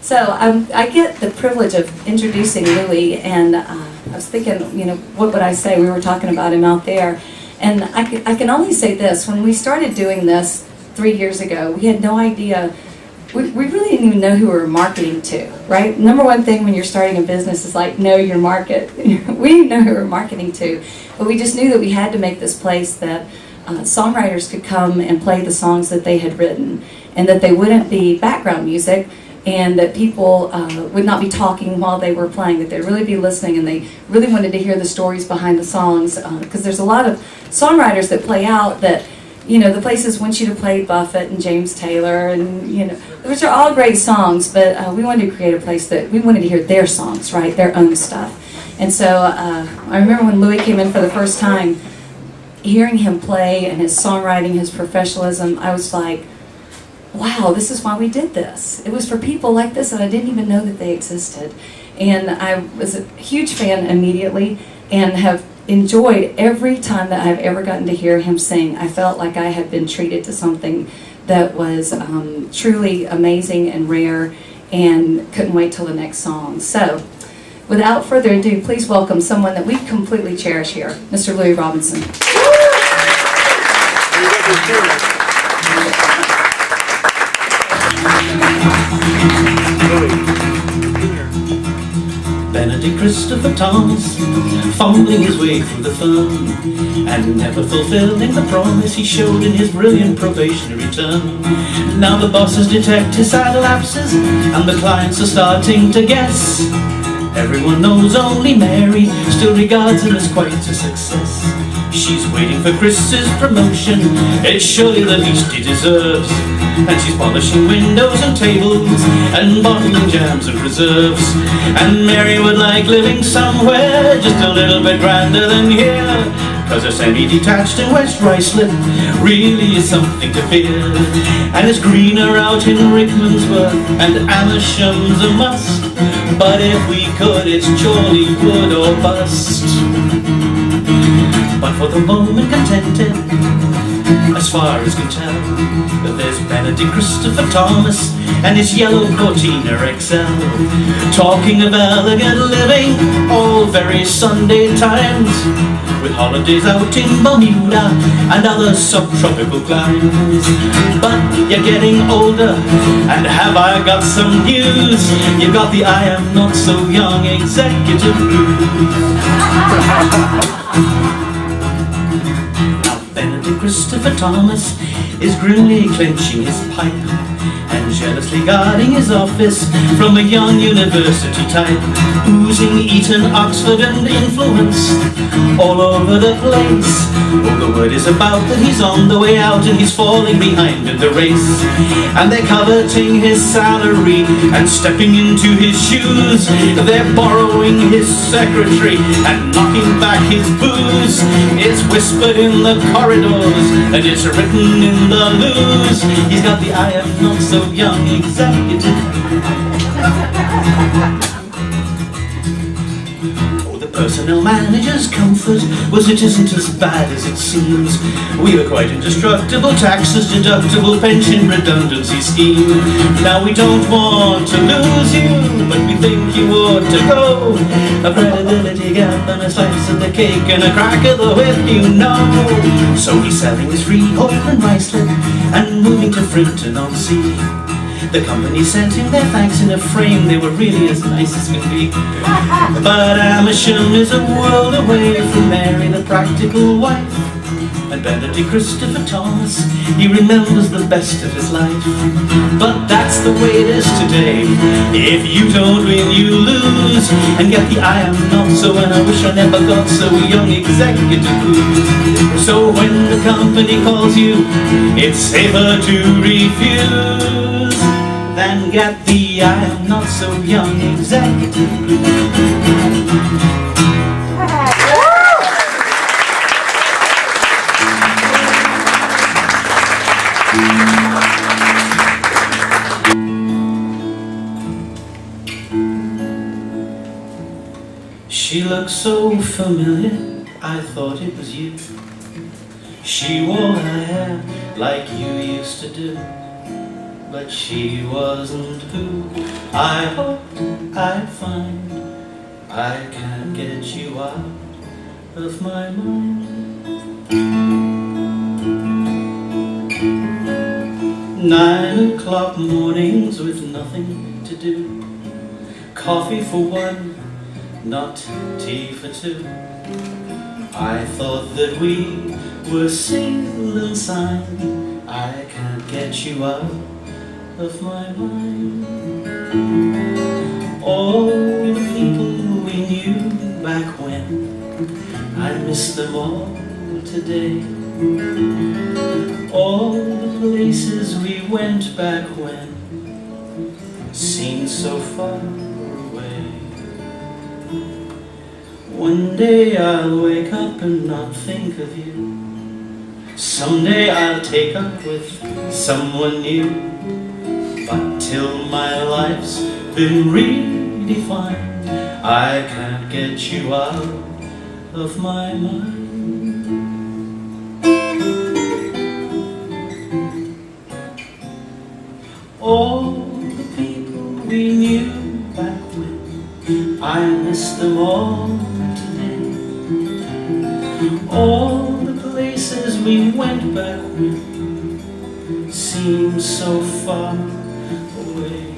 So I get the privilege of introducing Louis, and I was thinking, what would I say? We were talking about him out there, and I can only say this: when we started doing this 3 years ago, we had no idea. We really didn't even know who we were marketing to, right? Number one thing when you're starting a business is like, know your market. We didn't know who we were marketing to, but we just knew that we had to make this place that songwriters could come and play the songs that they had written, and that they wouldn't be background music, and that people would not be talking while they were playing, that they'd really be listening, and they really wanted to hear the stories behind the songs, because there's a lot of songwriters that play out that, the places want you to play Buffett and James Taylor, and, which are all great songs, but we wanted to create a place that we wanted to hear their songs, right, their own stuff. And so I remember when Louis came in for the first time, hearing him play and his songwriting, his professionalism, I was like, wow, this is why we did this. It was for people like this, and I didn't even know that they existed. And I was a huge fan immediately, and have enjoyed every time that I've ever gotten to hear him sing. I felt like I had been treated to something that was truly amazing and rare, and couldn't wait till the next song. So, without further ado, please welcome someone that we completely cherish here, Mr. Louis Robinson. Benedict Christopher Thomas, fumbling his way through the fun, and never fulfilling the promise he showed in his brilliant probationary term. Now the bosses detect his sad lapses, and the clients are starting to guess. Everyone knows only Mary still regards him as quite a success. She's waiting for Chris's promotion, it's surely the least he deserves. And she's polishing windows and tables, and bottling jams and preserves. And Mary would like living somewhere just a little bit grander than here, 'cause a semi-detached in West Ruislip really is something to fear. And it's greener out in Rickmansworth, and Amersham's a must, but if we could, it's surely wood or bust. But for the moment contented, as far as can tell, there's Benedict Christopher Thomas and his yellow Cortina XL, talking of elegant living, all very Sunday times, with holidays out in Bermuda and other subtropical climes. But you're getting older, and have I got some news? You've got the I am not so young executive blues. Christopher Thomas is grimly clenching his pipe, and jealously guarding his office from a young university type, oozing Eton, Oxford and influence all over the place. Oh, the word is about that he's on the way out, and he's falling behind in the race. And they're coveting his salary and stepping into his shoes. They're borrowing his secretary and knocking back his booze. It's whispered in the corridors, and it's written in the news. He's got the I am not so young executive. Oh, the personnel manager's comfort was it isn't as bad as it seems. We were quite indestructible, taxes deductible, pension redundancy scheme. Now we don't want to lose you, but we think you ought to go. A credibility gap and a slice of the cake and a crack of the whip, So he's selling his freehold in Ruislip and moving to Frinton-on-Sea. The company sent him their thanks in a frame, they were really as nice as can be. But Amersham is a world away from Mary, the practical wife. And Benedict Christopher Thomas, he remembers the best of his life. But that's the way it is today. If you don't win, you lose, and get the I am not so, and I wish I never got so young executive blues. So when the company calls you, it's safer to refuse than get the I am not so young executive blues. She looked so familiar, I thought it was you. She wore her hair like you used to do, but she wasn't who I hoped I'd find. I can't get you out of my mind. 9 o'clock mornings with nothing to do, coffee for one, not tea for two. I thought that we were single and signed. I can't get you out of my mind. All the people we knew back when, I miss them all today. All the places we went back when seem so far away. One day I'll wake up and not think of you. Someday I'll take up with someone new. But till my life's been redefined, I can't get you out of my mind. All the people we knew back when, I miss them all today. All the places we went back when seem so far away.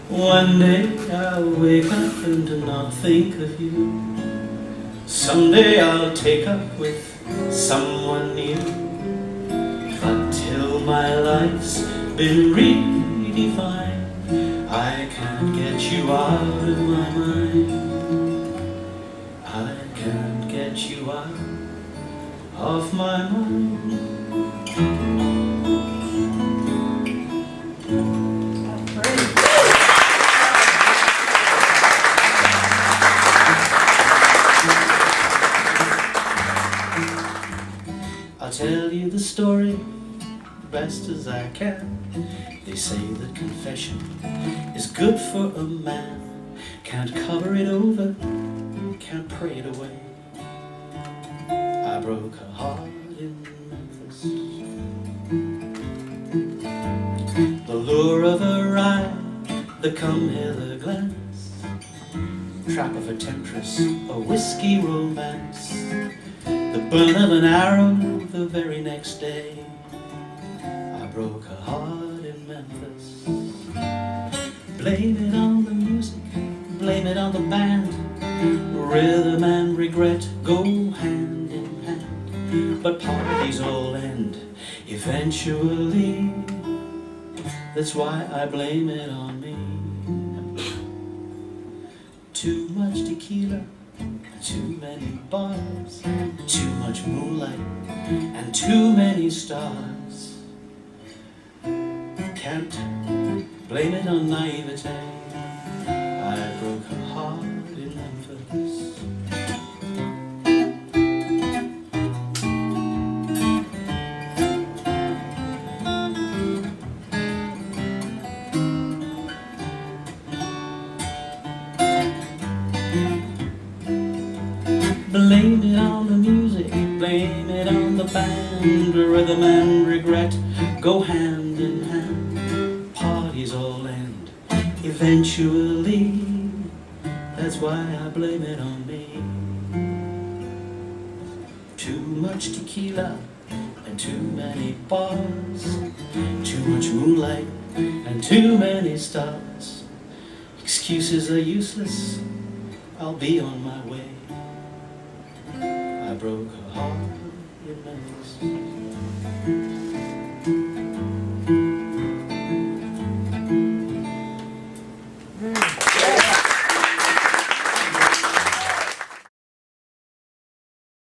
One day I'll wake up and not think of you. Someday I'll take up with someone new. Until my life's been redefined, I can't get you out of my mind. I can't get you out of my mind. I'll tell you the story best as I can. They say that confession is good for a man. Can't cover it over, can't pray it away. I broke her heart in Memphis. The lure of a ride, the come-hither glance, trap of a temptress, a whiskey romance, the burn of an arrow the very next day. I broke her heart in Memphis. Blame it on the music, blame it on the band. Rhythm and regret go hand in hand, but parties all end eventually. That's why I blame it on me. Too much tequila, too many bars, too much moonlight, and too many stars. Can't blame it on naivete. I broke her heart in Memphis. Blame it on the music, blame it on the band. Rhythm and regret go hand in hand. Parties all end eventually. That's why I blame it on me. Too much tequila and too many bars, too much moonlight and too many stars. Excuses are useless, I'll be on my way. I broke her heart in Memphis.